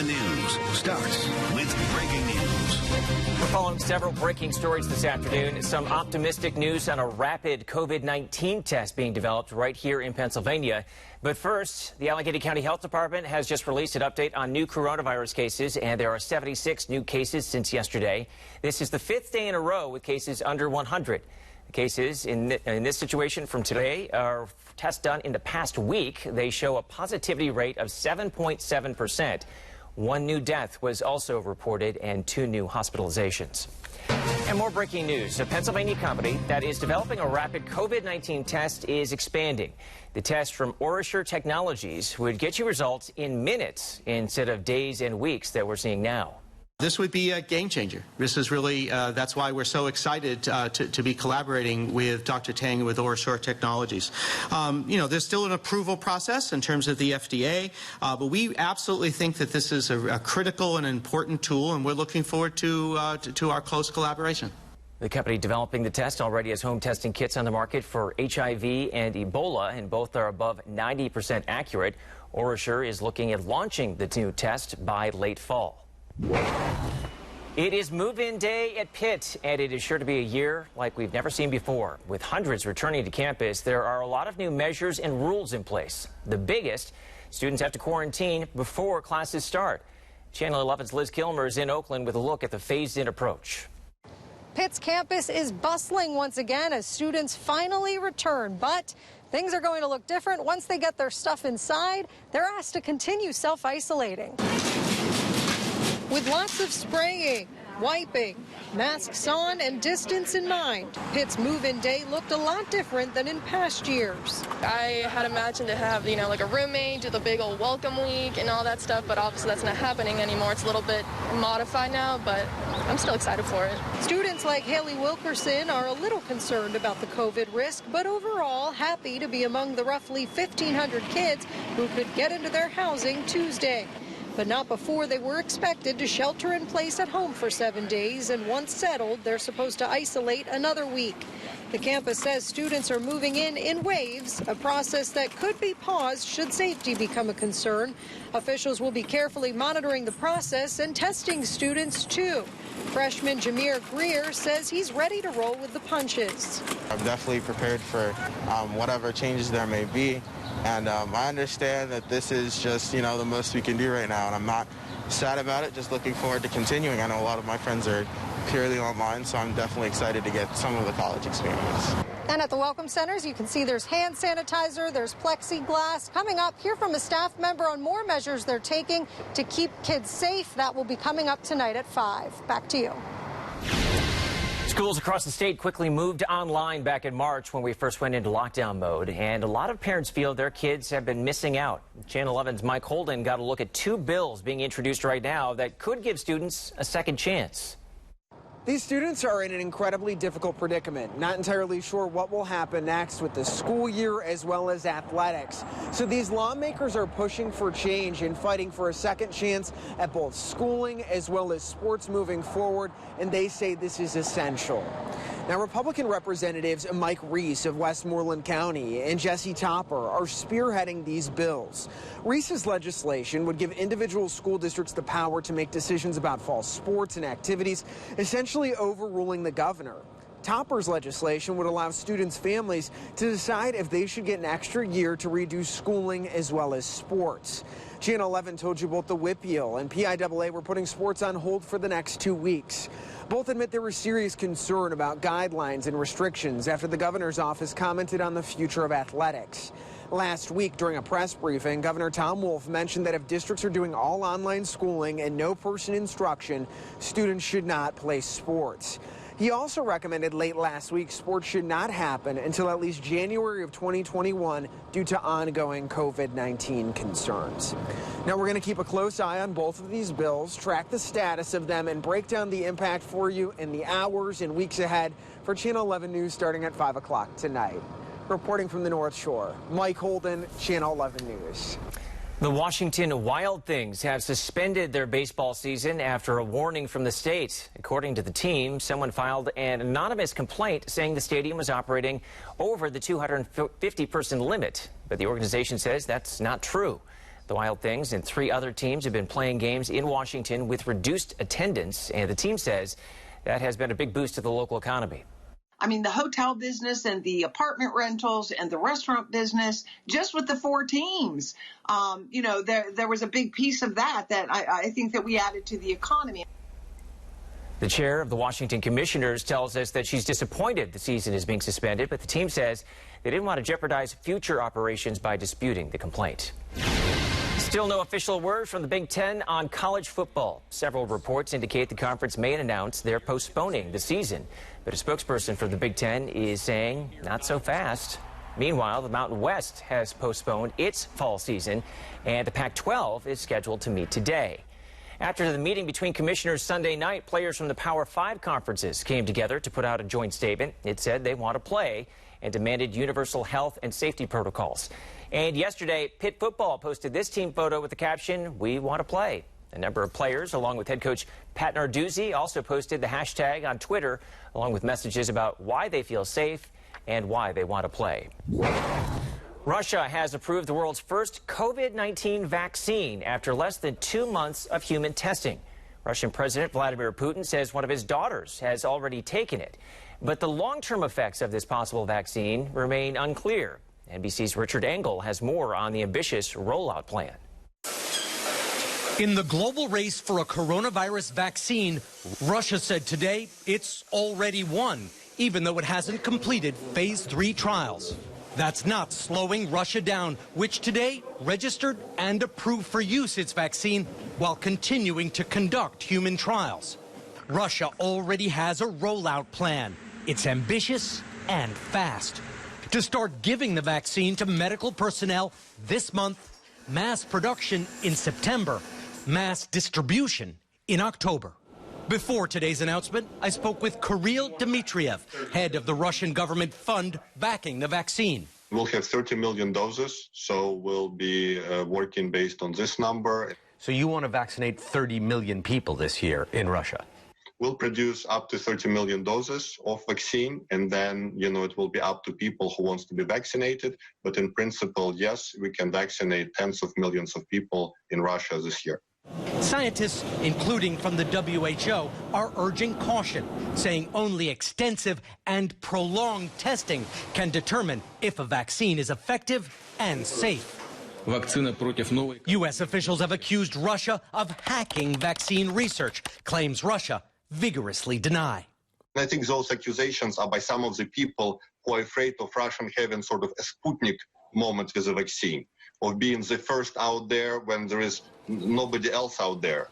11 News starts with breaking news. We're following several breaking stories this afternoon. Some optimistic news on a rapid COVID-19 test being developed right here in Pennsylvania. But first, the Allegheny County Health Department has just released an update on new coronavirus cases, and there are 76 new cases since yesterday. This is the 5th day in a row with cases under 100. The cases in this situation from today are tests done in the past week. They show a positivity rate of 7.7%. One new death was also reported and 2 new hospitalizations. And more breaking news. A Pennsylvania company that is developing a rapid COVID-19 test is expanding. The test from OraSure Technologies would get you results in minutes instead of days and weeks that we're seeing now. This would be a game changer. This is really, that's why we're so excited to be collaborating with Dr. Tang and with OraSure Technologies. You know, there's still an approval process in terms of the FDA, but we absolutely think that this is a critical and important tool, and we're looking forward to our close collaboration. The company developing the test already has home testing kits on the market for HIV and Ebola, and both are above 90% accurate. OraSure is looking at launching the new test by late fall. It is move-in day at Pitt, and it is sure to be a year like we've never seen before. With hundreds returning to campus, there are a lot of new measures and rules in place. The biggest, students have to quarantine before classes start. Channel 11's Liz Kilmer is in Oakland with a look at the phased-in approach. Pitt's campus is bustling once again as students finally return, but things are going to look different. Once they get their stuff inside, they're asked to continue self-isolating. With lots of spraying, wiping, masks on, and distance in mind, Pitt's move-in day looked a lot different than in past years. I had imagined to have, you know, like a roommate, do the big old welcome week and all that stuff, but obviously that's not happening anymore. It's a little bit modified now, but I'm still excited for it. Students like Haley Wilkerson are a little concerned about the COVID risk, but overall happy to be among the roughly 1,500 kids who could get into their housing Tuesday. But not before they were expected to shelter in place at home for 7 days, and once settled, they're supposed to isolate another week. The campus says students are moving in waves, a process that could be paused should safety become a concern. Officials will be carefully monitoring the process and testing students, too. Freshman Jameer Greer says he's ready to roll with the punches. I'm definitely prepared for whatever changes there may be. And I understand that this is just, you know, the most we can do right now, and I'm not sad about it, just looking forward to continuing. I know a lot of my friends are purely online, so I'm definitely excited to get some of the college experience. And at the Welcome Centers, you can see there's hand sanitizer, there's plexiglass. Coming up, hear from a staff member on more measures they're taking to keep kids safe. That will be coming up tonight at 5. Back to you. Schools across the state quickly moved online back in March when we first went into lockdown mode, and a lot of parents feel their kids have been missing out. Channel 11's Mike Holden got a look at 2 bills being introduced right now that could give students a second chance. These students are in an incredibly difficult predicament, not entirely sure what will happen next with the school year as well as athletics. So these lawmakers are pushing for change and fighting for a second chance at both schooling as well as sports moving forward, and they say this is essential. Now, Republican Representatives Mike Reese of Westmoreland County and Jesse Topper are spearheading these bills. Reese's legislation would give individual school districts the power to make decisions about fall sports and activities, essentially overruling the governor. Topper's legislation would allow students' families to decide if they should get an extra year to redo schooling as well as sports. Channel 11 told you both the WPIAL and PIAA were putting sports on hold for the next 2 weeks. Both admit there was serious concern about guidelines and restrictions after the governor's office commented on the future of athletics. Last week, during a press briefing, Governor Tom Wolf mentioned that if districts are doing all online schooling and no person instruction, students should not play sports. He also recommended late last week sports should not happen until at least January of 2021 due to ongoing COVID-19 concerns. Now, we're going to keep a close eye on both of these bills, track the status of them, and break down the impact for you in the hours and weeks ahead for Channel 11 News starting at 5 o'clock tonight. Reporting from the North Shore, Mike Holden, Channel 11 News. The Washington Wild Things have suspended their baseball season after a warning from the state. According to the team, someone filed an anonymous complaint saying the stadium was operating over the 250-person limit. But the organization says that's not true. The Wild Things and 3 other teams have been playing games in Washington with reduced attendance, and the team says that has been a big boost to the local economy. I mean, the hotel business and the apartment rentals and the restaurant business, just with the 4 teams, there was a big piece of that I think that we added to the economy. The chair of the Washington Commissioners tells us that she's disappointed the season is being suspended, but the team says they didn't want to jeopardize future operations by disputing the complaint. Still no official word from the Big Ten on college football. Several reports indicate the conference may announce they're postponing the season, but a spokesperson for the Big Ten is saying not so fast. Meanwhile, the Mountain West has postponed its fall season, and the Pac-12 is scheduled to meet today. After the meeting between commissioners Sunday night, players from the Power 5 conferences came together to put out a joint statement. It said they want to play and demanded universal health and safety protocols. And yesterday, Pitt football posted this team photo with the caption, "We want to play." A number of players, along with head coach Pat Narduzzi, also posted the hashtag on Twitter, along with messages about why they feel safe and why they want to play. Russia has approved the world's first COVID-19 vaccine after less than 2 months of human testing. Russian President Vladimir Putin says one of his daughters has already taken it. But the long-term effects of this possible vaccine remain unclear. NBC's Richard Engel has more on the ambitious rollout plan. In the global race for a coronavirus vaccine, Russia said today it's already won, even though it hasn't completed phase 3 trials. That's not slowing Russia down, which today registered and approved for use its vaccine while continuing to conduct human trials. Russia already has a rollout plan. It's ambitious and fast. To start giving the vaccine to medical personnel this month, mass production in September, mass distribution in October. Before today's announcement, I spoke with Kirill Dmitriev, head of the Russian government fund backing the vaccine. We'll have 30 million doses, so we'll be working based on this number. So you want to vaccinate 30 million people this year in Russia? We'll produce up to 30 million doses of vaccine, and then, it will be up to people who wants to be vaccinated. But in principle, yes, we can vaccinate tens of millions of people in Russia this year. Scientists, including from the WHO, are urging caution, saying only extensive and prolonged testing can determine if a vaccine is effective and safe. U.S. officials have accused Russia of hacking vaccine research, claims Russia vigorously deny. I think those accusations are by some of the people who are afraid of Russia having sort of a Sputnik moment with the vaccine, of being the first out there when there is nobody else out there.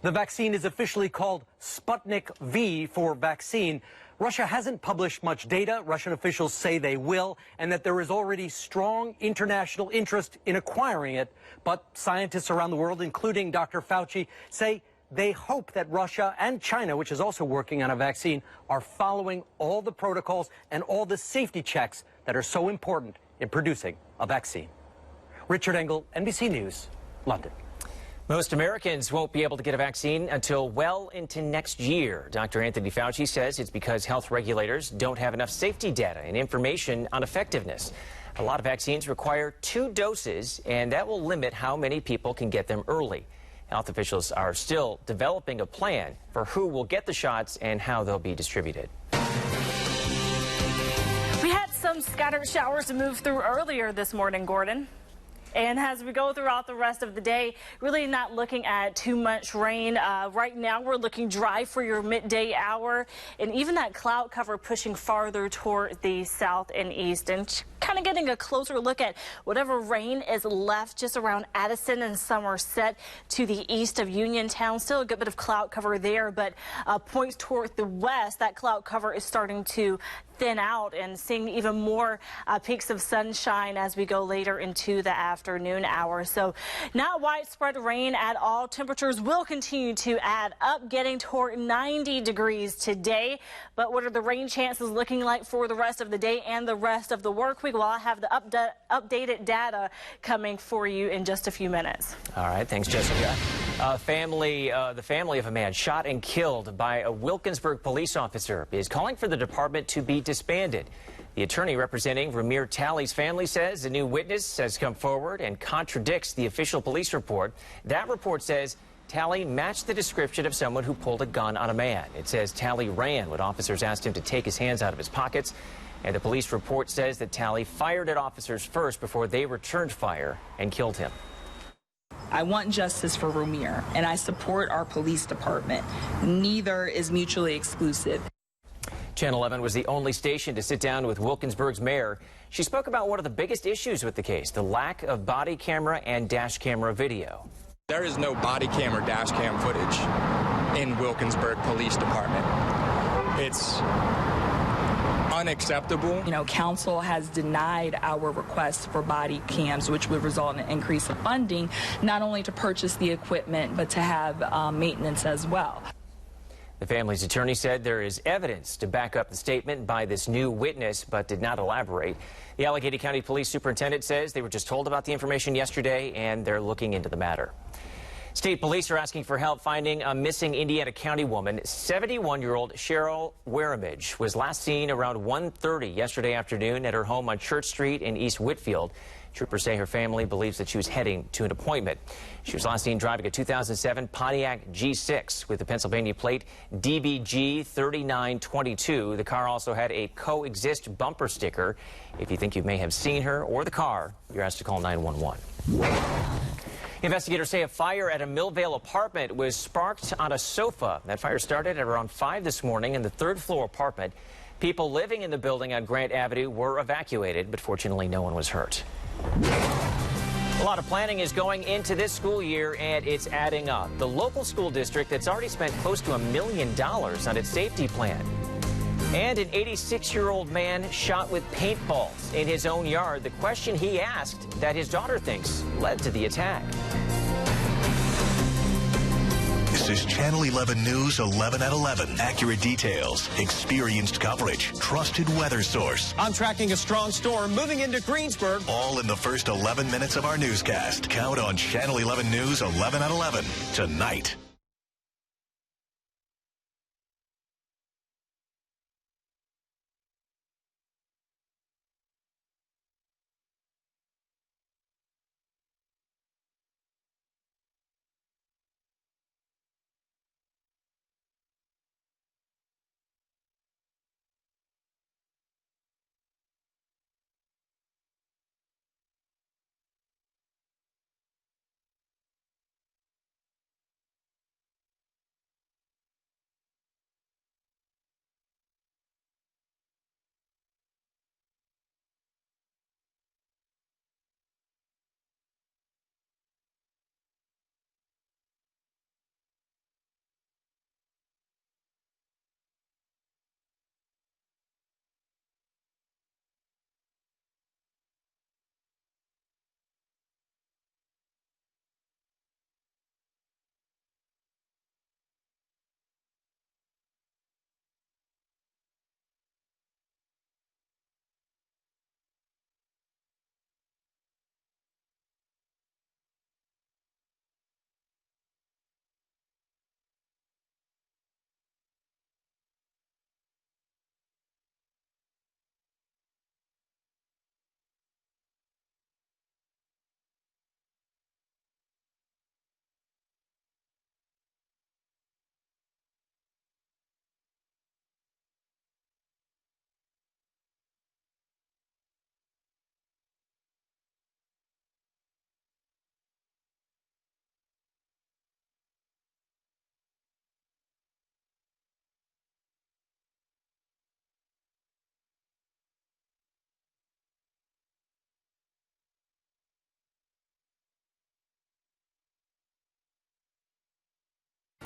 The vaccine is officially called Sputnik V for vaccine. Russia hasn't published much data. Russian officials say they will, and that there is already strong international interest in acquiring it. But scientists around the world, including Dr. Fauci, say they hope that Russia and China, which is also working on a vaccine, are following all the protocols and all the safety checks that are so important in producing a vaccine. Richard Engel, NBC News, London. Most Americans won't be able to get a vaccine until well into next year. Dr. Anthony Fauci says it's because health regulators don't have enough safety data and information on effectiveness. A lot of vaccines require 2 doses, and that will limit how many people can get them early. Health officials are still developing a plan for who will get the shots and how they'll be distributed. We had some scattered showers to move through earlier this morning, Gordon. And as we go throughout the rest of the day, really not looking at too much rain. Right now, we're looking dry for your midday hour, and even that cloud cover pushing farther toward the south and east. And kind of getting a closer look at whatever rain is left just around Addison and Somerset to the east of Uniontown. Still a good bit of cloud cover there, but points toward the west, that cloud cover is starting to thin out and seeing even more peaks of sunshine as we go later into the afternoon hours. So not widespread rain at all. Temperatures will continue to add up, getting toward 90 degrees today. But what are the rain chances looking like for the rest of the day and the rest of the work week? Well, I have the updated data coming for you in just a few minutes. All right. Thanks, Jessica. The family of a man shot and killed by a Wilkinsburg police officer is calling for the department to be disbanded. The attorney representing Ramir Talley's family says a new witness has come forward and contradicts the official police report. That report says Talley matched the description of someone who pulled a gun on a man. It says Talley ran when officers asked him to take his hands out of his pockets. And the police report says that Talley fired at officers first before they returned fire and killed him. I want justice for Ramir, and I support our police department. Neither is mutually exclusive. Channel 11 was the only station to sit down with Wilkinsburg's mayor. She spoke about one of the biggest issues with the case, the lack of body camera and dash camera video. There is no body cam or dash cam footage in Wilkinsburg Police Department. It's unacceptable. You know, council has denied our request for body cams, which would result in an increase of funding, not only to purchase the equipment, but to have maintenance as well. The family's attorney said there is evidence to back up the statement by this new witness, but did not elaborate. The Allegheny County Police Superintendent says they were just told about the information yesterday, and they're looking into the matter. State police are asking for help finding a missing Indiana County woman. 71-year-old Cheryl Waramage was last seen around 1:30 yesterday afternoon at her home on Church Street in East Whitfield. Troopers say her family believes that she was heading to an appointment. She was last seen driving a 2007 Pontiac G6 with the Pennsylvania plate DBG 3922. The car also had a coexist bumper sticker. If you think you may have seen her or the car, you're asked to call 911. Investigators say a fire at a Millvale apartment was sparked on a sofa. That fire started at around 5 this morning in the third-floor apartment. People living in the building on Grant Avenue were evacuated, but fortunately no one was hurt. A lot of planning is going into this school year, and it's adding up. The local school district that's already spent close to $1 million on its safety plan. And an 86-year-old man shot with paintballs in his own yard. The question he asked that his daughter thinks led to the attack. This is Channel 11 News 11 at 11. Accurate details, experienced coverage, trusted weather source. I'm tracking a strong storm moving into Greensburg. All in the first 11 minutes of our newscast. Count on Channel 11 News 11 at 11 tonight.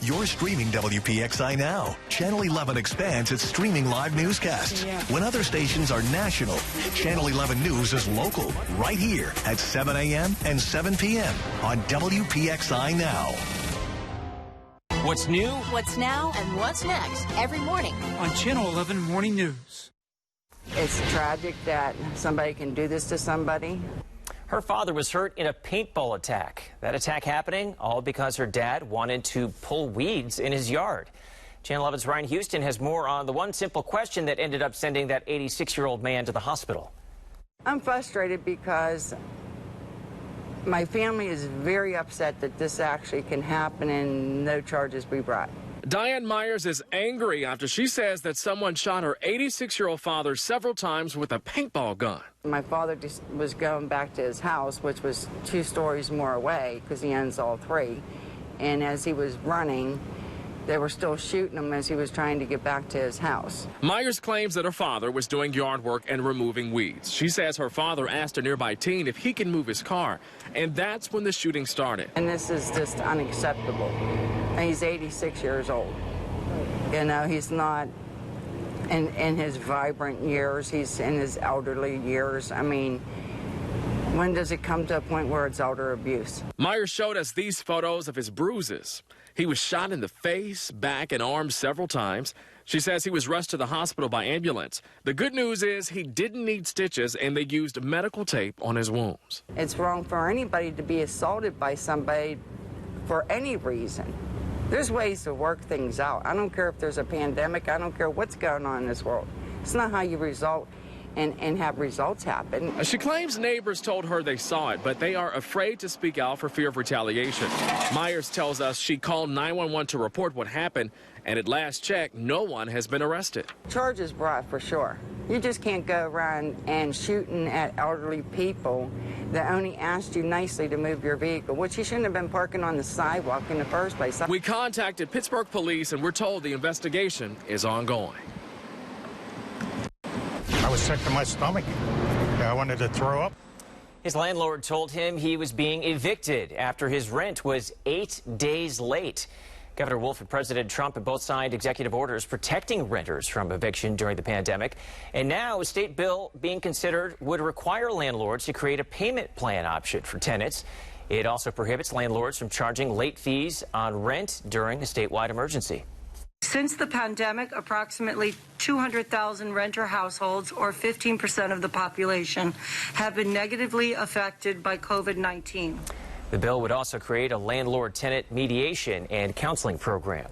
You're streaming WPXI now. Channel 11 expands its streaming live newscasts. When other stations are national, Channel 11 News is local, right here at 7 a.m. and 7 p.m. on WPXI Now. What's new? What's now and what's next every morning on Channel 11 Morning News. It's tragic that somebody can do this to somebody. Her father was hurt in a paintball attack. That attack happening all because her dad wanted to pull weeds in his yard. Channel 11's Ryan Houston has more on the one simple question that ended up sending that 86-year-old man to the hospital. I'm frustrated because my family is very upset that this actually can happen and no charges be brought. Diane Myers is angry after she says that someone shot her 86-year-old father several times with a paintball gun. My father just was going back to his house, which was 2 stories more away because he owns all 3. And as he was running, they were still shooting him as he was trying to get back to his house. Myers claims that her father was doing yard work and removing weeds. She says her father asked a nearby teen if he can move his car, and that's when the shooting started. And this is just unacceptable. And he's 86 years old. You know, he's not in his vibrant years. He's in his elderly years. I mean, when does it come to a point where it's elder abuse? Myers showed us these photos of his bruises. He was shot in the face, back, and arms several times. She says he was rushed to the hospital by ambulance. The good news is he didn't need stitches, and they used medical tape on his wounds. It's wrong for anybody to be assaulted by somebody for any reason. There's ways to work things out. I don't care if there's a pandemic. I don't care what's going on in this world. It's not how you result and have results happen. She claims neighbors told her they saw it, but they are afraid to speak out for fear of retaliation. Myers tells us she called 911 to report what happened, and at last check, no one has been arrested. Charges brought for sure. You just can't go around and shooting at elderly people that only asked you nicely to move your vehicle, which you shouldn't have been parking on the sidewalk in the first place. We contacted Pittsburgh police, and we're told the investigation is ongoing. I was sick to my stomach. I wanted to throw up. His landlord told him he was being evicted after his rent was 8 days late. Governor Wolf and President Trump have both signed executive orders protecting renters from eviction during the pandemic. And now a state bill being considered would require landlords to create a payment plan option for tenants. It also prohibits landlords from charging late fees on rent during a statewide emergency. Since the pandemic, approximately 200,000 renter households, or 15% of the population, have been negatively affected by COVID-19. The bill would also create a landlord-tenant mediation and counseling program.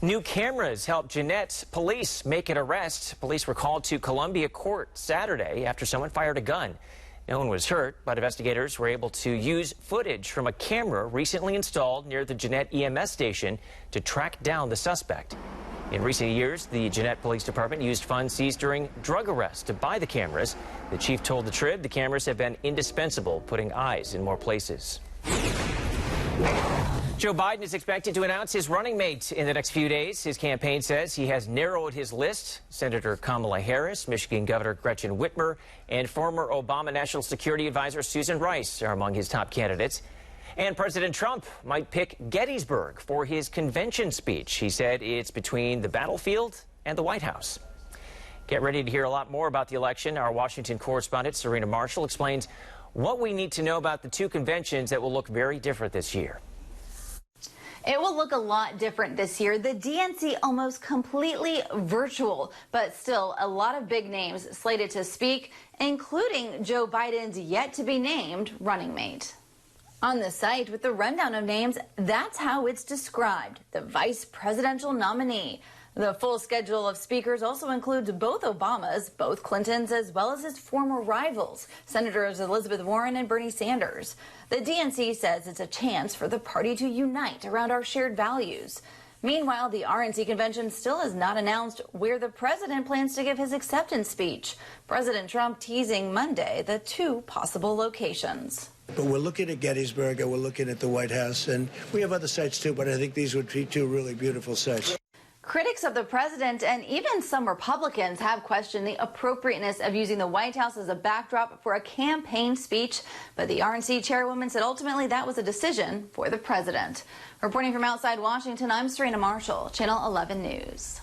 New cameras helped Jeannette police make an arrest. Police were called to Columbia Court Saturday after someone fired a gun. No one was hurt, but investigators were able to use footage from a camera recently installed near the Jeannette EMS station to track down the suspect. In recent years, the Jeannette Police Department used funds seized during drug arrests to buy the cameras. The chief told the Trib the cameras have been indispensable, putting eyes in more places. Joe Biden is expected to announce his running mate in the next few days. His campaign says he has narrowed his list. Senator Kamala Harris, Michigan Governor Gretchen Whitmer, and former Obama National Security Advisor Susan Rice are among his top candidates. And President Trump might pick Gettysburg for his convention speech. He said it's between the battlefield and the White House. Get ready to hear a lot more about the election. Our Washington correspondent, Serena Marshall, explains what we need to know about the 2 conventions that will look very different this year. It will look a lot different this year. The DNC almost completely virtual, but still a lot of big names slated to speak, including Joe Biden's yet-to-be-named running mate. On the site with the rundown of names, that's how it's described, the vice presidential nominee. The full schedule of speakers also includes both Obamas, both Clintons, as well as his former rivals, Senators Elizabeth Warren and Bernie Sanders. The DNC says it's a chance for the party to unite around our shared values. Meanwhile, the RNC convention still has not announced where the president plans to give his acceptance speech. President Trump teasing Monday the 2 possible locations. But we're looking at Gettysburg and we're looking at the White House, and we have other sites too, but I think these would be 2 really beautiful sites. Critics of the president and even some Republicans have questioned the appropriateness of using the White House as a backdrop for a campaign speech, but the RNC chairwoman said ultimately that was a decision for the president. Reporting from outside Washington, I'm Serena Marshall, Channel 11 News.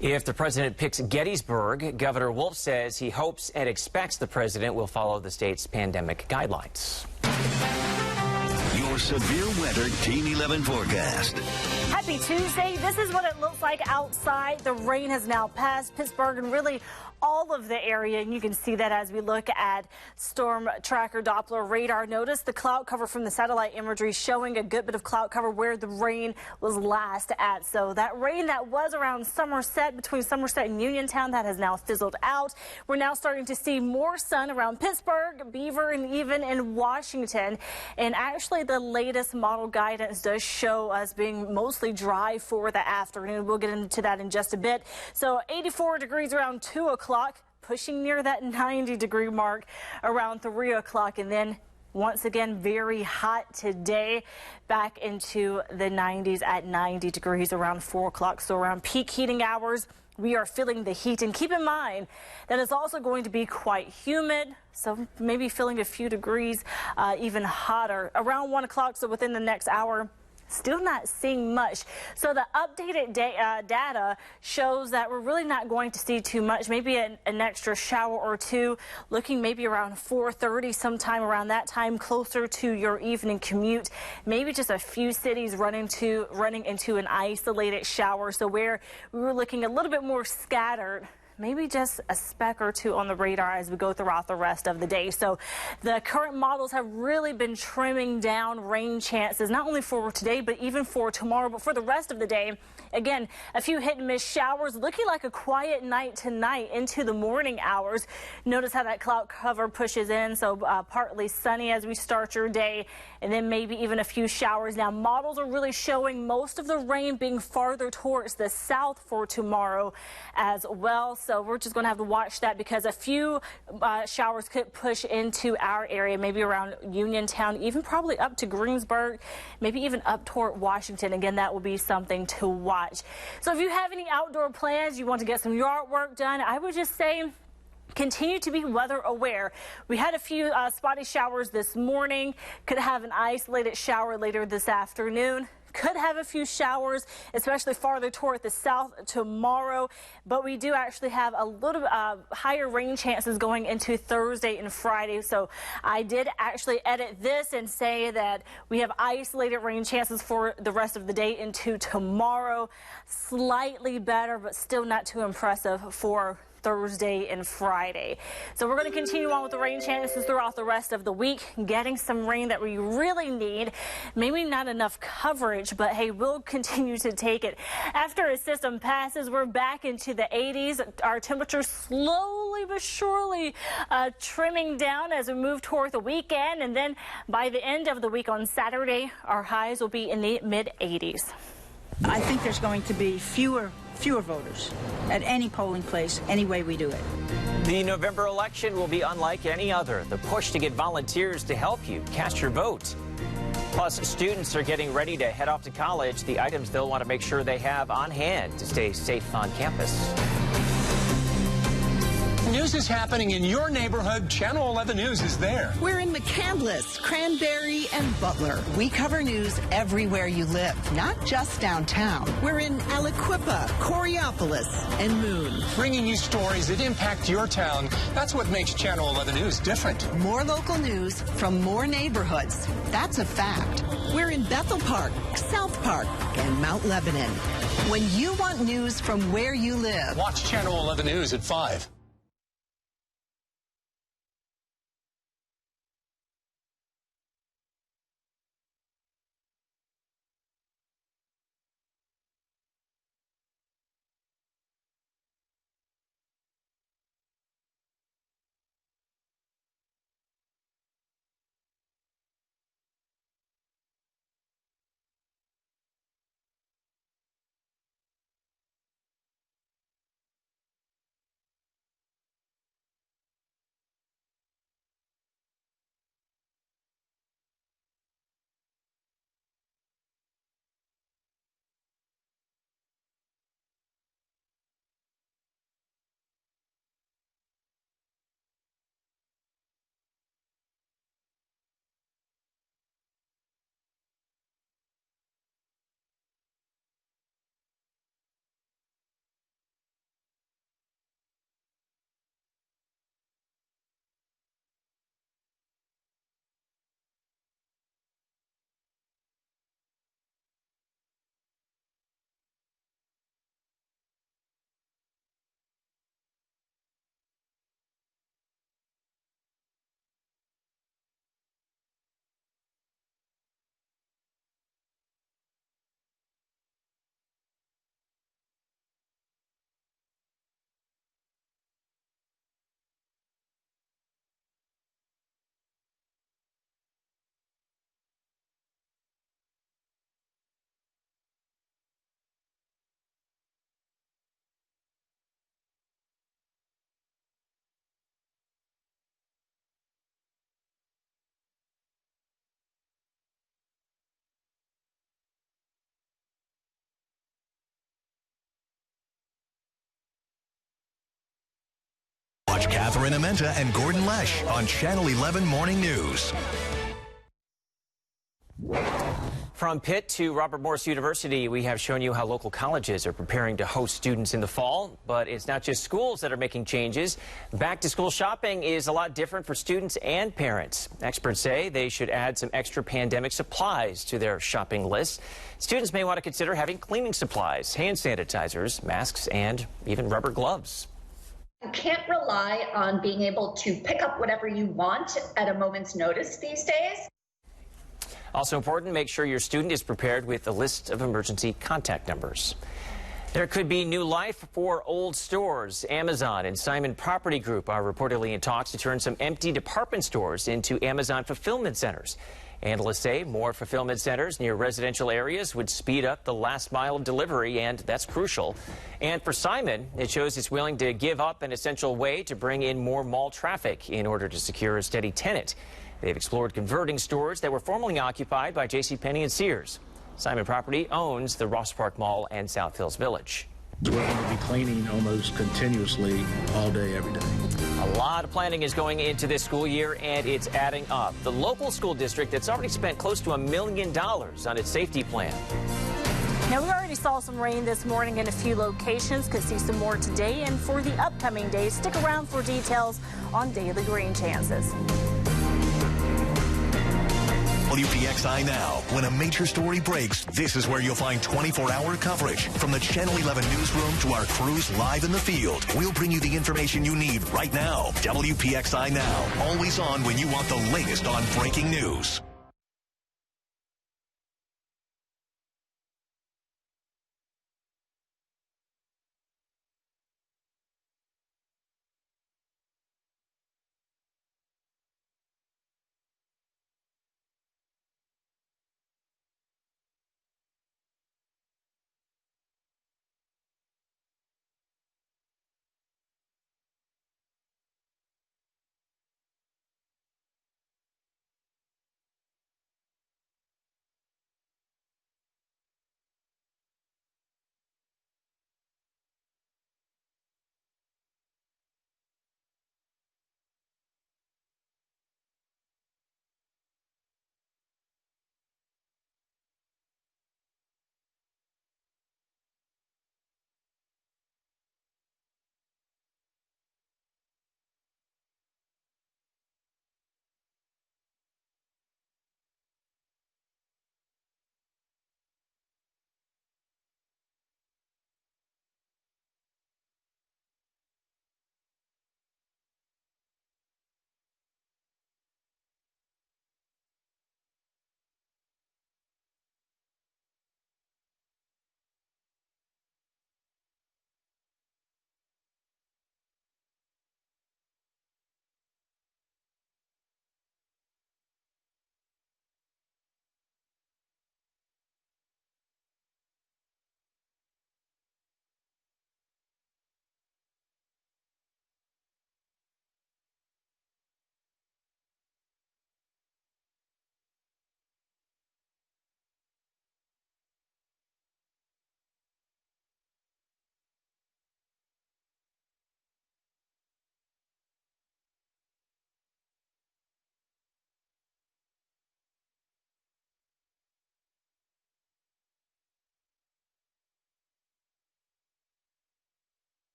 If the president picks Gettysburg, Governor Wolf says he hopes and expects the president will follow the state's pandemic guidelines. Your severe weather Team 11 forecast. Happy Tuesday. This is what it looks like outside. The rain has now passed Pittsburgh and really all of the area, and you can see that as we look at storm tracker Doppler radar. Notice the cloud cover from the satellite imagery showing a good bit of cloud cover where the rain was last at. So that rain that was around Somerset, between Somerset and Uniontown, that has now fizzled out. We're now starting to see more sun around Pittsburgh, Beaver, and even in Washington. And actually the latest model guidance does show us being mostly dry for the afternoon. We'll get into that in just a bit. So 84 degrees around 2 o'clock, pushing near that 90-degree mark around 3 o'clock, and then once again very hot today, back into the 90s at 90 degrees around 4 o'clock. So around peak heating hours, we are feeling the heat, and keep in mind that it's also going to be quite humid, so maybe feeling a few degrees even hotter around 1 o'clock. So within the next hour, still not seeing much. So the updated data shows that we're really not going to see too much, maybe an extra shower or two, looking maybe around 4:30, sometime around that time, closer to your evening commute. Maybe just a few cities running into an isolated shower. So where we were looking a little bit more scattered, maybe just a speck or two on the radar as we go throughout the rest of the day. So the current models have really been trimming down rain chances, not only for today, but even for tomorrow, but for the rest of the day. Again, a few hit and miss showers, looking like a quiet night tonight into the morning hours. Notice how that cloud cover pushes in, so partly sunny as we start your day, and then maybe even a few showers. Now, models are really showing most of the rain being farther towards the south for tomorrow as well. So we're just going to have to watch that, because a few showers could push into our area, maybe around Uniontown, even probably up to Greensburg, maybe even up toward Washington. Again, that will be something to watch. So if you have any outdoor plans, you want to get some yard work done, I would just say continue to be weather aware. We had a few spotty showers this morning, could have an isolated shower later this afternoon. Could have a few showers, especially farther toward the south tomorrow, but we do actually have a little higher rain chances going into Thursday and Friday. So I did actually edit this and say that we have isolated rain chances for the rest of the day into tomorrow. Slightly better, but still not too impressive for Thursday and Friday. So we're going to continue on with the rain chances throughout the rest of the week, getting some rain that we really need. Maybe not enough coverage, but hey, we'll continue to take it. After a system passes, we're back into the 80s. Our temperatures slowly but surely trimming down as we move toward the weekend, and then by the end of the week on Saturday, our highs will be in the mid-80s. I think there's going to be fewer voters at any polling place, any way we do it. The November election will be unlike any other. The push to get volunteers to help you cast your vote. Plus, students are getting ready to head off to college. The items they'll want to make sure they have on hand to stay safe on campus. News is happening in your neighborhood. Channel 11 News is there. We're in McCandless, Cranberry, and Butler. We cover news everywhere you live, not just downtown. We're in Aliquippa, Coraopolis, and Moon. Bringing you stories that impact your town. That's what makes Channel 11 News different. More local news from more neighborhoods. That's a fact. We're in Bethel Park, South Park, and Mount Lebanon. When you want news from where you live, watch Channel 11 News at 5. Watch Catherine Amenta and Gordon Lesh on Channel 11 Morning News. From Pitt to Robert Morris University, we have shown you how local colleges are preparing to host students in the fall. But it's not just schools that are making changes. Back-to-school shopping is a lot different for students and parents. Experts say they should add some extra pandemic supplies to their shopping list. Students may want to consider having cleaning supplies, hand sanitizers, masks, and even rubber gloves. You can't rely on being able to pick up whatever you want at a moment's notice these days. Also important, make sure your student is prepared with a list of emergency contact numbers. There could be new life for old stores. Amazon and Simon Property Group are reportedly in talks to turn some empty department stores into Amazon fulfillment centers. Analysts say more fulfillment centers near residential areas would speed up the last mile of delivery, and that's crucial. And for Simon, it shows it's willing to give up an essential way to bring in more mall traffic in order to secure a steady tenant. They've explored converting stores that were formerly occupied by JCPenney and Sears. Simon Property owns the Ross Park Mall and South Hills Village. We're going to be cleaning almost continuously all day, every day. A lot of planning is going into this school year, and it's adding up. The local school district that's already spent close to $1 million on its safety plan. Now, we already saw some rain this morning in a few locations. Could see some more today. And for the upcoming days, stick around for details on daily rain chances. WPXI Now. When a major story breaks, this is where you'll find 24-hour coverage. From the Channel 11 newsroom to our crews live in the field, we'll bring you the information you need right now. WPXI Now. Always on when you want the latest on breaking news.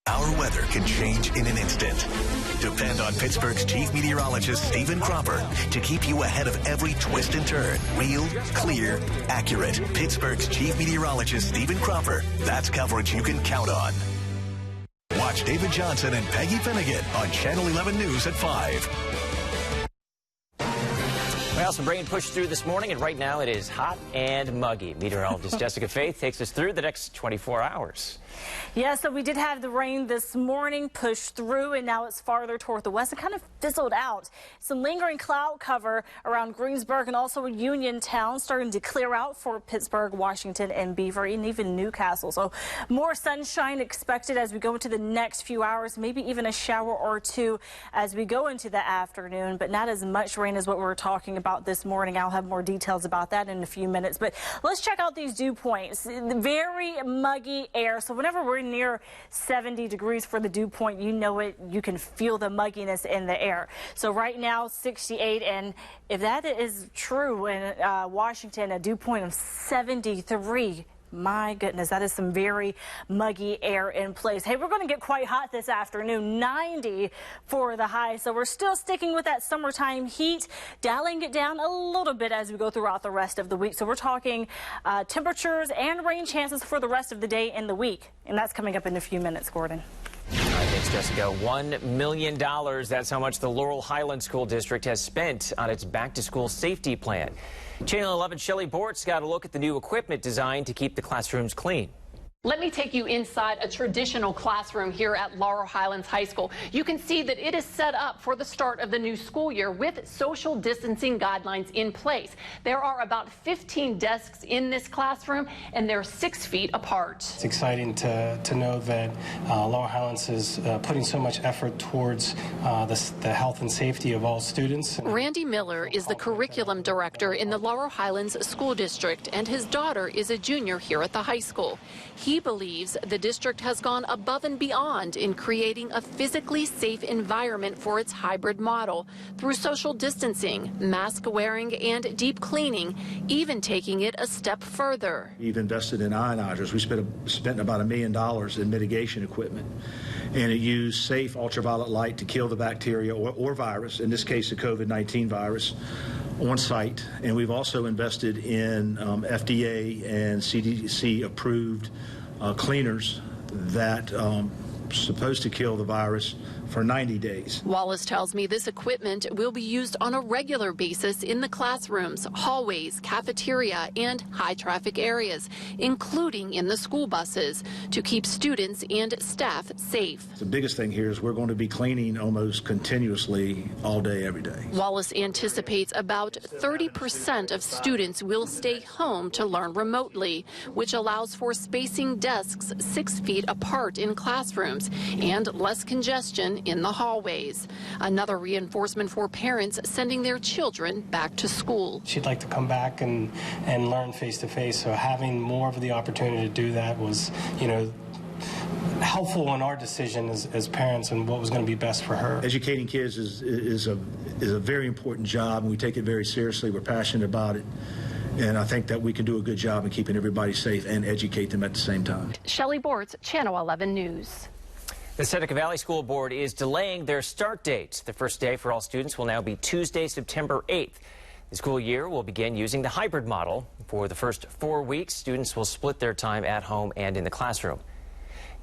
Our weather can change in an instant. Depend on Pittsburgh's chief meteorologist, Stephen Cropper, to keep you ahead of every twist and turn. Real, clear, accurate. Pittsburgh's chief meteorologist, Stephen Cropper. That's coverage you can count on. Watch David Johnson and Peggy Finnegan on Channel 11 News at 5. Well, some rain pushed through this morning, and right now it is hot and muggy. Meteorologist Jessica Faith takes us through the next 24 hours. Yeah, so we did have the rain this morning push through, and now it's farther toward the west. It kind of fizzled out. Some lingering cloud cover around Greensburg and also Uniontown, starting to clear out for Pittsburgh, Washington, and Beaver, and even Newcastle. So more sunshine expected as we go into the next few hours, maybe even a shower or two as we go into the afternoon, but not as much rain as what we were talking about this morning. I'll have more details about that in a few minutes, but let's check out these dew points. Very muggy air, so whenever we're near 70 degrees for the dew point, you know it, you can feel the mugginess in the air. So right now 68, and if that is true in Washington, a dew point of 73. My goodness, that is some very muggy air in place. Hey, we're going to get quite hot this afternoon, 90 for the high. So we're still sticking with that summertime heat, dialing it down a little bit as we go throughout the rest of the week. So we're talking temperatures and rain chances for the rest of the day and the week. And that's coming up in a few minutes, Gordon. All right, thanks, Jessica. $1 million. That's how much the Laurel Highland School District has spent on its back-to-school safety plan. Channel 11 Shelley Bort's got a look at the new equipment designed to keep the classrooms clean. Let me take you inside a traditional classroom here at Laurel Highlands High School. You can see that it is set up for the start of the new school year with social distancing guidelines in place. There are about 15 desks in this classroom, and they're 6 feet apart. It's exciting to know that Laurel Highlands is putting so much effort towards the health and safety of all students. Randy Miller is the curriculum director in the Laurel Highlands School District, and his daughter is a junior here at the high school. He believes the district has gone above and beyond in creating a physically safe environment for its hybrid model through social distancing, mask wearing, and deep cleaning, even taking it a step further. We've invested in ionizers. We spent about $1 million in mitigation equipment, and it used safe ultraviolet light to kill the bacteria or virus, in this case the COVID-19 virus, on site. And we've also invested in FDA and CDC approved cleaners that supposed to kill the virus for 90 days. Wallace tells me this equipment will be used on a regular basis in the classrooms, hallways, cafeteria, and high traffic areas, including in the school buses, to keep students and staff safe. The biggest thing here is we're going to be cleaning almost continuously all day, every day. Wallace anticipates about 30% of students will stay home to learn remotely, which allows for spacing desks 6 feet apart in classrooms and less congestion in the hallways. Another reinforcement for parents sending their children back to school. She'd like to come back and learn face to face, so having more of the opportunity to do that was, helpful in our decision as parents and what was going to be best for her. Educating kids is a very important job, and we take it very seriously. We're passionate about it. And I think that we can do a good job in keeping everybody safe and educate them at the same time. Shelley Bortz, Channel 11 News. The Seneca Valley School Board is delaying their start dates. The first day for all students will now be Tuesday, September 8th. The school year will begin using the hybrid model. For the first 4 weeks, students will split their time at home and in the classroom.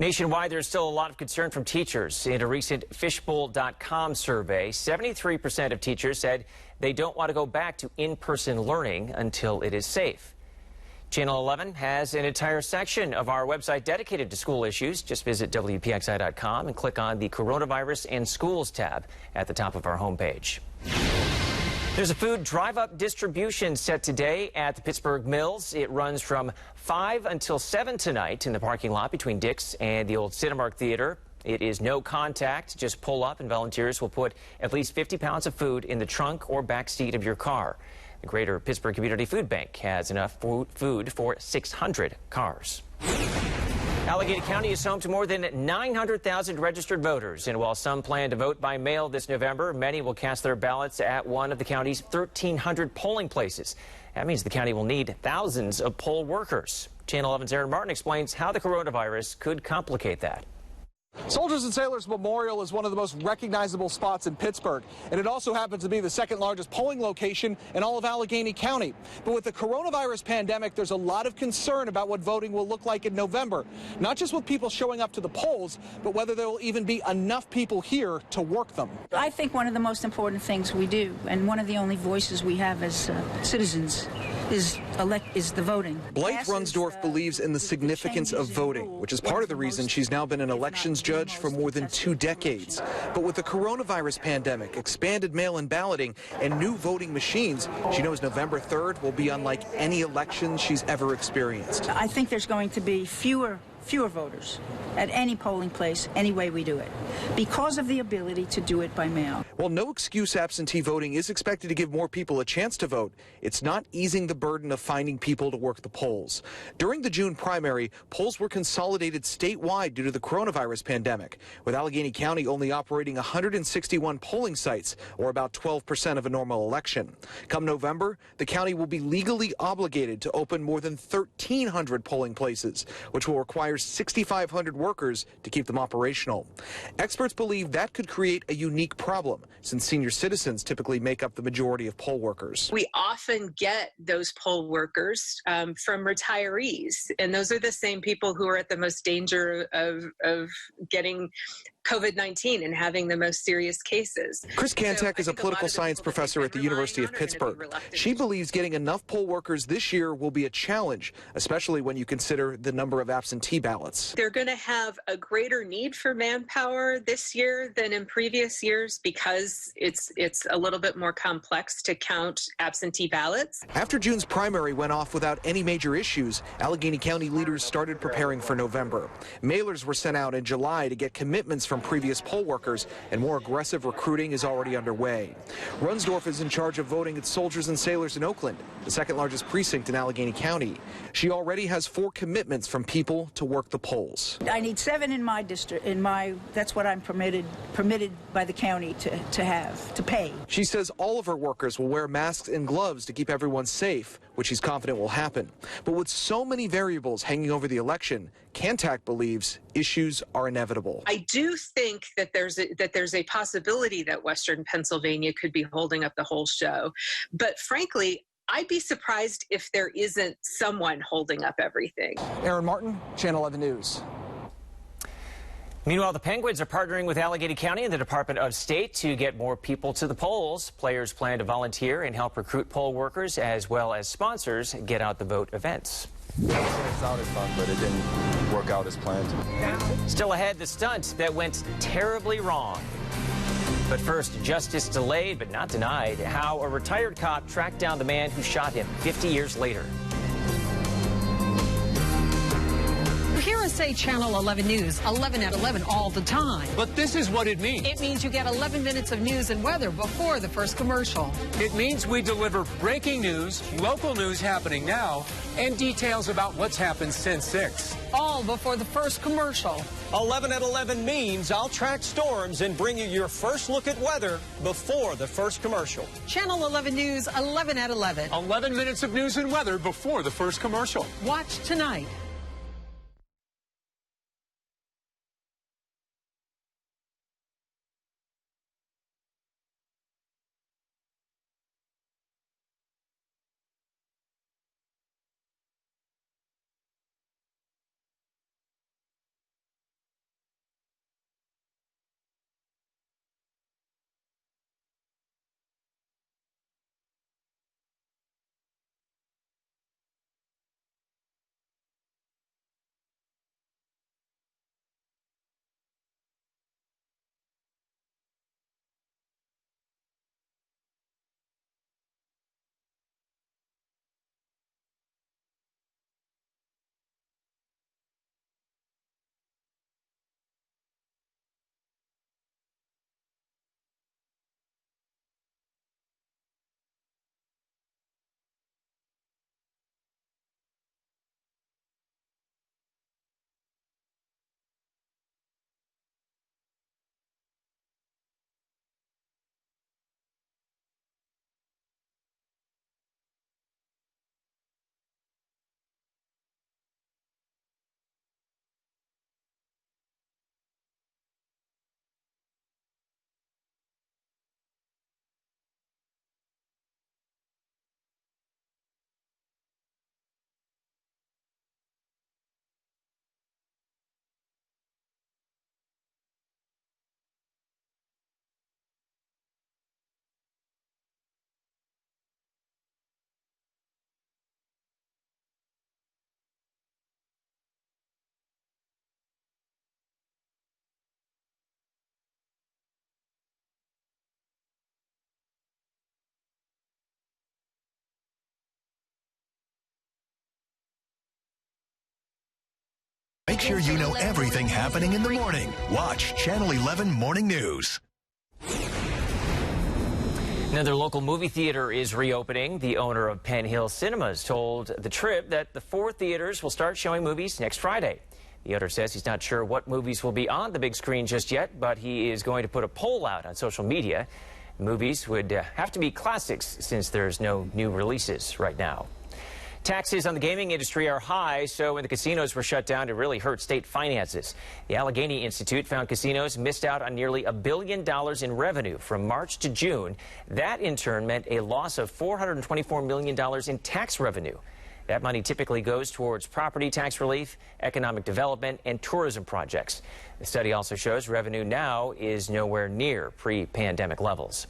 Nationwide, there's still a lot of concern from teachers. In a recent fishbowl.com survey, 73% of teachers said they don't want to go back to in-person learning until it is safe. Channel 11 has an entire section of our website dedicated to school issues. Just visit WPXI.com and click on the Coronavirus and Schools tab at the top of our homepage. There's a food drive-up distribution set today at the Pittsburgh Mills. It runs from 5 until 7 tonight in the parking lot between Dick's and the old Cinemark Theater. It is no contact. Just pull up and volunteers will put at least 50 pounds of food in the trunk or back seat of your car. The Greater Pittsburgh Community Food Bank has enough food for 600 cars. Allegheny County is home to more than 900,000 registered voters, and while some plan to vote by mail this November, many will cast their ballots at one of the county's 1,300 polling places. That means the county will need thousands of poll workers. Channel 11's Aaron Martin explains how the coronavirus could complicate that. Soldiers and Sailors Memorial is one of the most recognizable spots in Pittsburgh, and it also happens to be the second largest polling location in all of Allegheny County. But with the coronavirus pandemic, there's a lot of concern about what voting will look like in November, not just with people showing up to the polls, but whether there will even be enough people here to work them. I think one of the most important things we do, and one of the only voices we have as citizens, is the voting. Blythe Runsdorf believes in the significance of voting, which is part of the reason she's now been an elections judge for more than 2 decades. But with the coronavirus pandemic, expanded mail-in balloting, and new voting machines, she knows November 3rd will be unlike any election she's ever experienced. I think there's going to be fewer voters at any polling place, any way we do it, because of the ability to do it by mail. While no excuse absentee voting is expected to give more people a chance to vote, it's not easing the burden of finding people to work the polls. During the June primary, polls were consolidated statewide due to the coronavirus pandemic, with Allegheny County only operating 161 polling sites, or about 12% of a normal election. Come November, the county will be legally obligated to open more than 1,300 polling places, which will require 6,500 workers to keep them operational. Experts believe that could create a unique problem, since senior citizens typically make up the majority of poll workers. We often get those poll workers from retirees, and those are the same people who are at the most danger of getting COVID-19 and having the most serious cases. Chris Kantek is a political science professor at the University of Pittsburgh. She believes getting enough poll workers this year will be a challenge, especially when you consider the number of absentee ballots. They're going to have a greater need for manpower this year than in previous years because it's a little bit more complex to count absentee ballots. After June's primary went off without any major issues, Allegheny County leaders started preparing for November. Mailers were sent out in July to get commitments from previous poll workers, and more aggressive recruiting is already underway. Runsdorf is in charge of voting at Soldiers and Sailors in Oakland, the second largest precinct in Allegheny County. She already has 4 commitments from people to work the polls. I need 7 in my district. That's what I'm permitted by the county to pay. She says all of her workers will wear masks and gloves to keep everyone safe, which she's confident will happen. But with so many variables hanging over the election, Kantak believes issues are inevitable. I do think that there's a possibility that Western Pennsylvania could be holding up the whole show. But frankly, I'd be surprised if there isn't someone holding up everything. Aaron Martin, Channel 11 News. Meanwhile, the Penguins are partnering with Allegheny County and the Department of State to get more people to the polls. Players plan to volunteer and help recruit poll workers, as well as sponsors get out the vote events. It sounded fun, but it didn't work out as planned. Still ahead, the stunt that went terribly wrong. But first, justice delayed but not denied. How a retired cop tracked down the man who shot him 50 years later. USA Channel 11 News, 11 at 11 all the time. But this is what it means. It means you get 11 minutes of news and weather before the first commercial. It means we deliver breaking news, local news happening now, and details about what's happened since 6. All before the first commercial. 11 at 11 means I'll track storms and bring you your first look at weather before the first commercial. Channel 11 News, 11 at 11. 11 minutes of news and weather before the first commercial. Watch tonight. Make sure you know everything happening in the morning. Watch Channel 11 Morning News. Another local movie theater is reopening. The owner of Penn Hill Cinemas told The Trib that the 4 theaters will start showing movies next Friday. The owner says he's not sure what movies will be on the big screen just yet, but he is going to put a poll out on social media. Movies would have to be classics since there's no new releases right now. Taxes on the gaming industry are high, so when the casinos were shut down, it really hurt state finances. The Allegheny Institute found casinos missed out on nearly $1 billion in revenue from March to June. That, in turn, meant a loss of $424 million in tax revenue. That money typically goes towards property tax relief, economic development, and tourism projects. The study also shows revenue now is nowhere near pre-pandemic levels.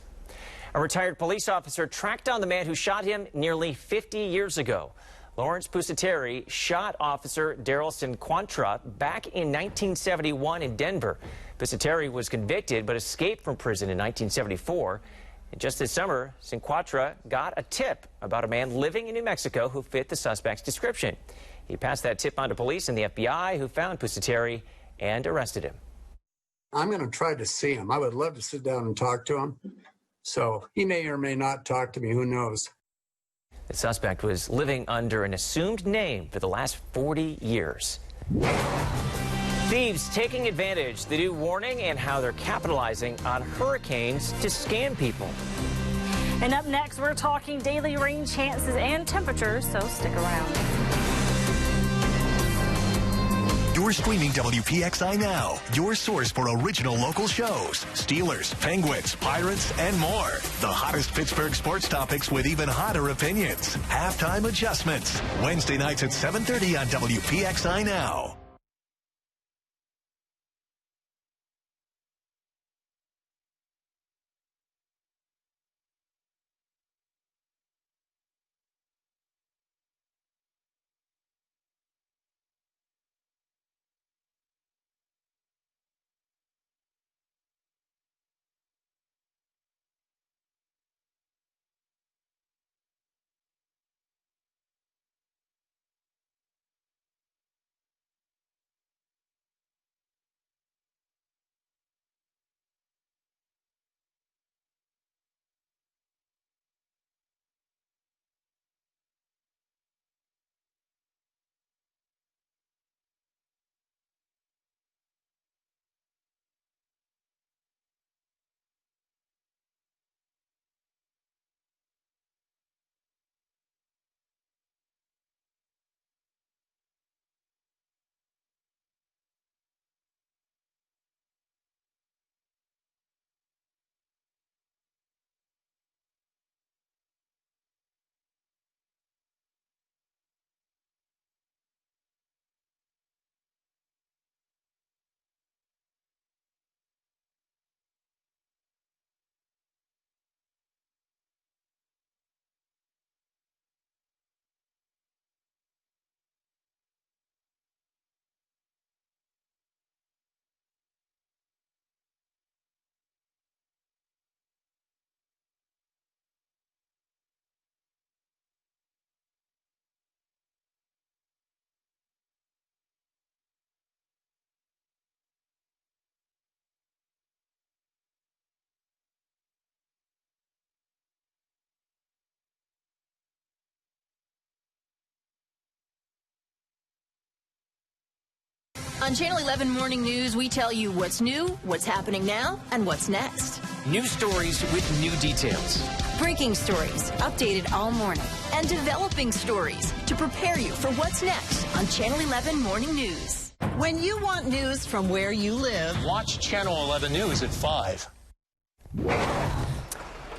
A retired police officer tracked down the man who shot him nearly 50 years ago. Lawrence Pusateri shot Officer Daryl Cinquantra back in 1971 in Denver. Pusateri was convicted but escaped from prison in 1974. And just this summer, Cinquantra got a tip about a man living in New Mexico who fit the suspect's description. He passed that tip on to police and the FBI, who found Pusateri and arrested him. I'm going to try to see him. I would love to sit down and talk to him. So he may or may not talk to me. Who knows? The suspect was living under an assumed name for the last 40 years. Thieves taking advantage, the new warning, and how they're capitalizing on hurricanes to scam people. And up next, we're talking daily rain chances and temperatures, so stick around. You're streaming WPXI Now, your source for original local shows, Steelers, Penguins, Pirates, and more. The hottest Pittsburgh sports topics with even hotter opinions. Halftime adjustments. Wednesday nights at 7:30 on WPXI Now. On Channel 11 Morning News, we tell you what's new, what's happening now, and what's next. News stories with new details. Breaking stories, updated all morning. And developing stories to prepare you for what's next on Channel 11 Morning News. When you want news from where you live, watch Channel 11 News at 5.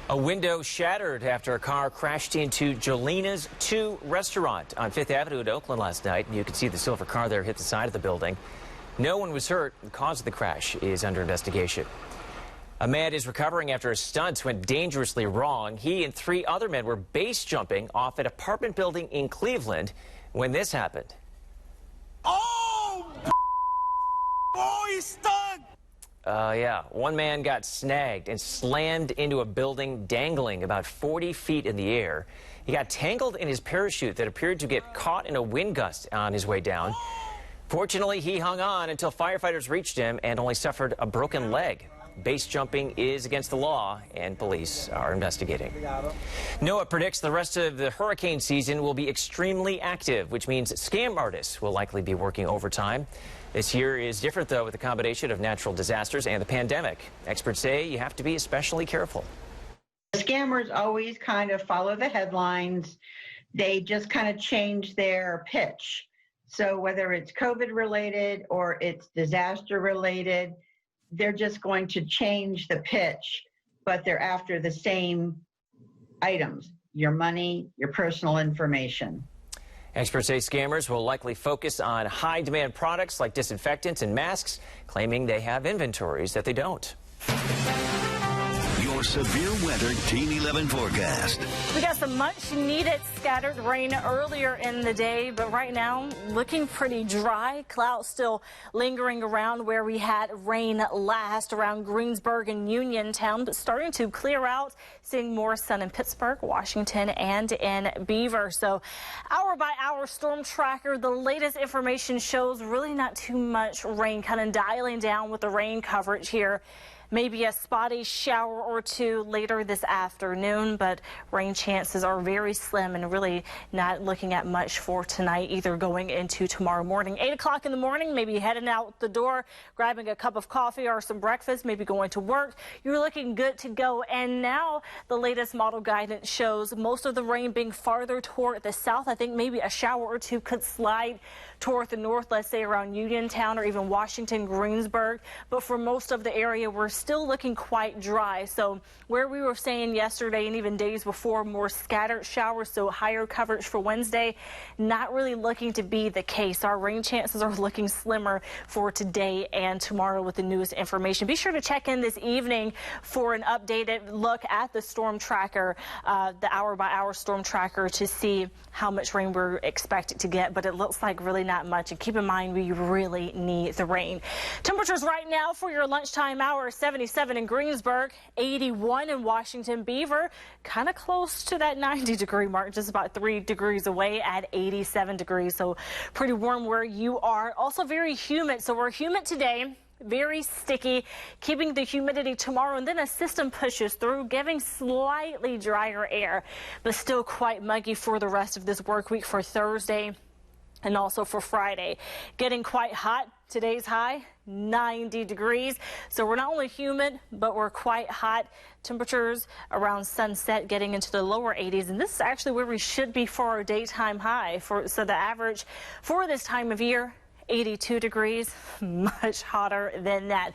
A window shattered after a car crashed into Jolina's 2 restaurant on 5th Avenue in Oakland last night. You can see the silver car there hit the side of the building. No one was hurt. The cause of the crash is under investigation. A man is recovering after his stunts went dangerously wrong. He and 3 other men were base jumping off an apartment building in Cleveland when this happened. Oh, he's stuck. Yeah, one man got snagged and slammed into a building dangling about 40 feet in the air. He got tangled in his parachute that appeared to get caught in a wind gust on his way down. Fortunately, he hung on until firefighters reached him and only suffered a broken leg. Base jumping is against the law, and police are investigating. NOAA predicts the rest of the hurricane season will be extremely active, which means scam artists will likely be working overtime. This year is different, though, with the combination of natural disasters and the pandemic. Experts say you have to be especially careful. Scammers always kind of follow the headlines. They just kind of change their pitch. So whether it's COVID related or it's disaster related, they're just going to change the pitch, but they're after the same items: your money, your personal information. Experts say scammers will likely focus on high-demand products like disinfectants and masks, claiming they have inventories that they don't. Your severe weather Team 11 forecast. We got some much-needed scattered rain earlier in the day, but right now looking pretty dry. Clouds still lingering around where we had rain last, around Greensburg and Uniontown, but starting to clear out. Seeing more sun in Pittsburgh, Washington, and in Beaver. So hour-by-hour storm tracker, the latest information shows really not too much rain, kind of dialing down with the rain coverage here. Maybe a spotty shower or two later this afternoon, but rain chances are very slim and really not looking at much for tonight, either going into tomorrow morning. 8 o'clock in the morning, maybe heading out the door, grabbing a cup of coffee or some breakfast, maybe going to work. You're looking good to go. And now the latest model guidance shows most of the rain being farther toward the south. I think maybe a shower or two could slide toward the north, let's say around Uniontown or even Washington, Greensburg. But for most of the area, we're still looking quite dry. So where we were saying yesterday and even days before, more scattered showers, so higher coverage for Wednesday, not really looking to be the case. Our rain chances are looking slimmer for today and tomorrow with the newest information. Be sure to check in this evening for an updated look at the storm tracker, the hour-by-hour storm tracker, to see how much rain we're expected to get. But it looks like really not much. And keep in mind, we really need the rain. Temperatures right now for your lunchtime hour: 77 in Greensburg, 81 in Washington, Beaver, kind of close to that 90-degree mark, just about 3 degrees away at 87 degrees. So pretty warm where you are. Also very humid. So we're humid today. Very sticky, keeping the humidity tomorrow, and then a system pushes through, giving slightly drier air, but still quite muggy for the rest of this work week for Thursday and also for Friday. Getting quite hot. Today's high, 90 degrees. So we're not only humid, but we're quite hot. Temperatures around sunset getting into the lower 80s. And this is actually where we should be for our daytime high. So the average for this time of year, 82 degrees, much hotter than that.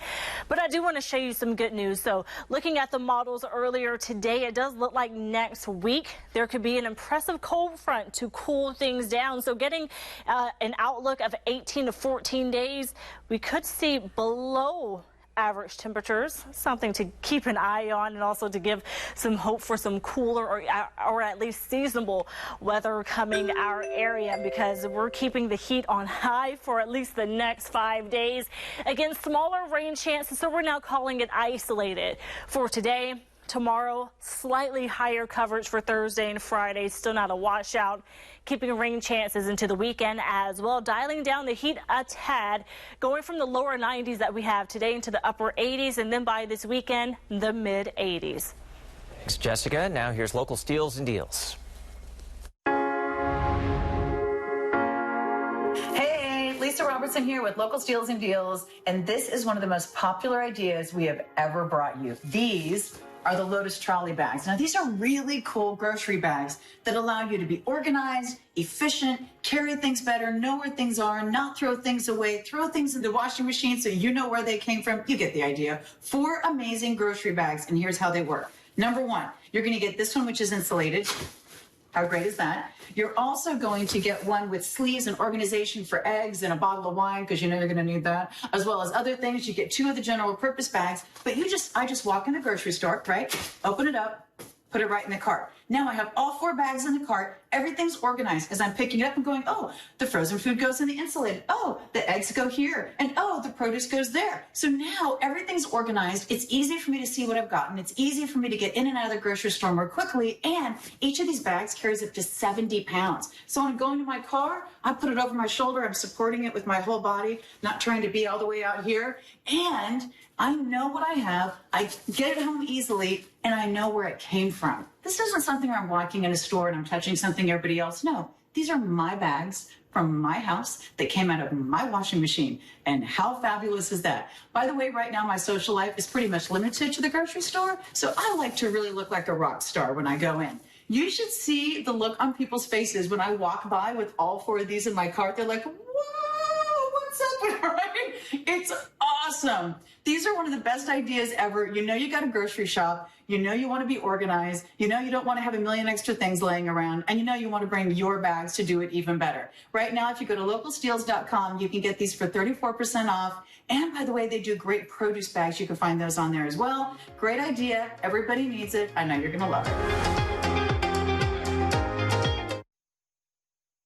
But I do want to show you some good news. So looking at the models earlier today, it does look like next week there could be an impressive cold front to cool things down. So getting an outlook of 18 to 14 days, we could see below average temperatures, something to keep an eye on, and also to give some hope for some cooler or at least seasonable weather coming our area, because we're keeping the heat on high for at least the next 5 days. Again, smaller rain chances, so we're now calling it isolated for today. Tomorrow, slightly higher coverage for Thursday and Friday, still not a washout. Keeping rain chances into the weekend as well, dialing down the heat a tad, going from the lower 90s that we have today into the upper 80s, and then by this weekend, the mid 80s. Thanks, Jessica. Now here's local steals and deals. Hey, Lisa Robertson here with Local Steals and Deals, and this is one of the most popular ideas we have ever brought you. These are the Lotus trolley bags. Now, these are really cool grocery bags that allow you to be organized, efficient, carry things better, know where things are, not throw things away, throw things in the washing machine so you know where they came from. You get the idea. 4 amazing grocery bags, and here's how they work. Number 1, you're going to get this one, which is insulated. How great is that? You're also going to get one with sleeves and organization for eggs and a bottle of wine, because you know you're going to need that, as well as other things. You get 2 of the general purpose bags, but I just walk in the grocery store, right? Open it up, put it right in the cart. Now I have all 4 bags in the cart. everything's organized. As I'm picking it up and going, oh, the frozen food goes in the insulated. Oh, the eggs go here. And oh, the produce goes there. So now everything's organized. It's easy for me to see what I've gotten. It's easy for me to get in and out of the grocery store more quickly. And each of these bags carries up to 70 pounds. So when I'm going to my car, I put it over my shoulder. I'm supporting it with my whole body, not trying to be all the way out here. And I know what I have. I get it home easily, and I know where it came from. This isn't something where I'm walking in a store and I'm touching something everybody else. No, these are my bags from my house that came out of my washing machine. And how fabulous is that? By the way, right now my social life is pretty much limited to the grocery store, so I like to really look like a rock star when I go in. You should see the look on people's faces when I walk by with all 4 of these in my cart. They're like, whoa, what's up with her? Right? It's awesome. These are one of the best ideas ever. You know you got a grocery shop. You know you want to be organized. You know you don't want to have a million extra things laying around. And you know you want to bring your bags to do it even better. Right now, if you go to localsteals.com, you can get these for 34% off. And by the way, they do great produce bags. You can find those on there as well. Great idea. Everybody needs it. I know you're going to love it.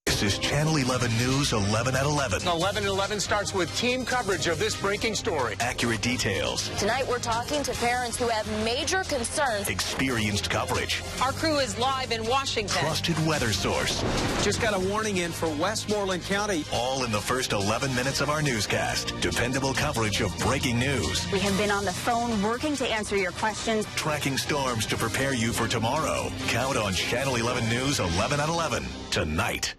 This is Channel 11 News 11 at 11. 11 at 11 starts with team coverage of this breaking story. Accurate details. Tonight we're talking to parents who have major concerns. Experienced coverage. Our crew is live in Washington. Trusted weather source. Just got a warning in for Westmoreland County. All in the first 11 minutes of our newscast. Dependable coverage of breaking news. We have been on the phone working to answer your questions. Tracking storms to prepare you for tomorrow. Count on Channel 11 News 11 at 11 tonight.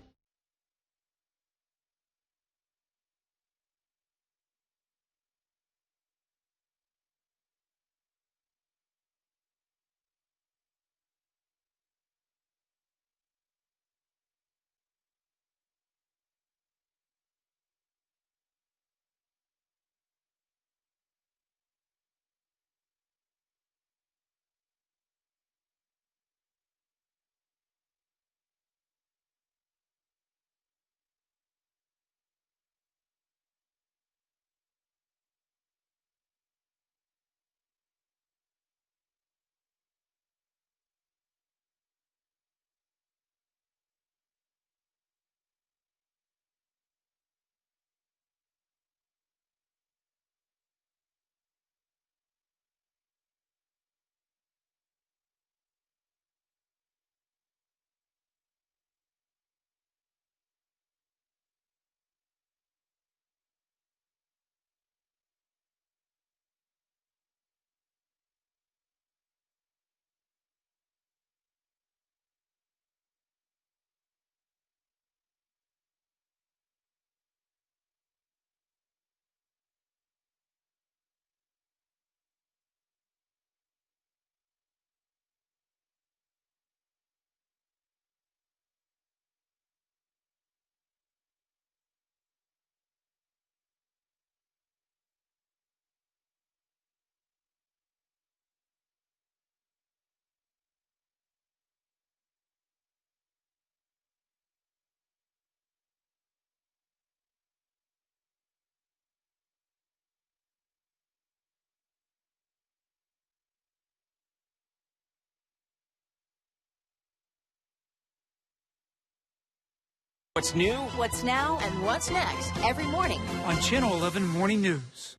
What's new? What's now and what's next every morning On Channel 11 Morning News.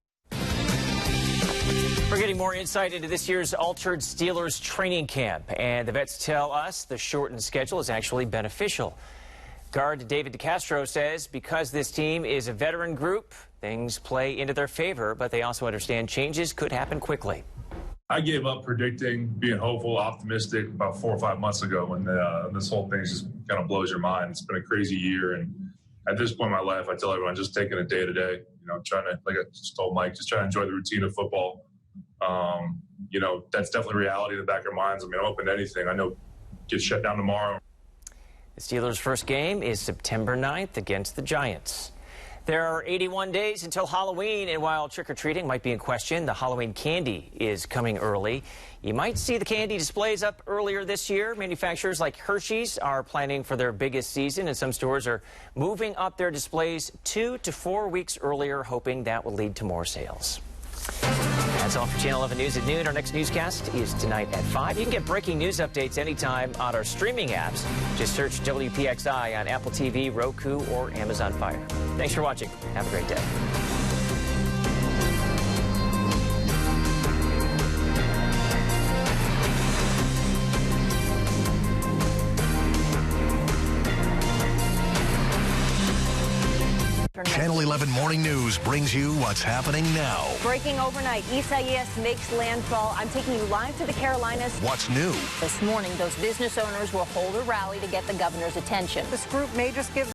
We're getting more insight into this year's altered Steelers training camp, and the vets tell us the shortened schedule is actually beneficial. Guard David DeCastro says because this team is a veteran group, things play into their favor, but they also understand changes could happen quickly. I gave up predicting, being hopeful, optimistic about 4 or 5 months ago when this whole thing just kind of blows your mind. It's been a crazy year, and at this point in my life, I tell everyone just taking it day to day. You know, trying to, like I just told Mike, just trying to enjoy the routine of football. You know, that's definitely reality in the back of our minds. I mean, I'm open to anything. I know get shut down tomorrow. The Steelers' first game is September 9th against the Giants. There are 81 days until Halloween, and while trick-or-treating might be in question, the Halloween candy is coming early. You might see the candy displays up earlier this year. Manufacturers like Hershey's are planning for their biggest season, and some stores are moving up their displays 2 to 4 weeks earlier, hoping that will lead to more sales. That's all for Channel 11 News at noon. Our next newscast is tonight at 5. You can get breaking news updates anytime on our streaming apps. Just search WPXI on Apple TV, Roku, or Amazon Fire. Thanks for watching. Have a great day. Channel 11 Morning News brings you what's happening now. Breaking overnight, Isaias makes landfall. I'm taking you live to the Carolinas. What's new? This morning, those business owners will hold a rally to get the governor's attention. This group may just give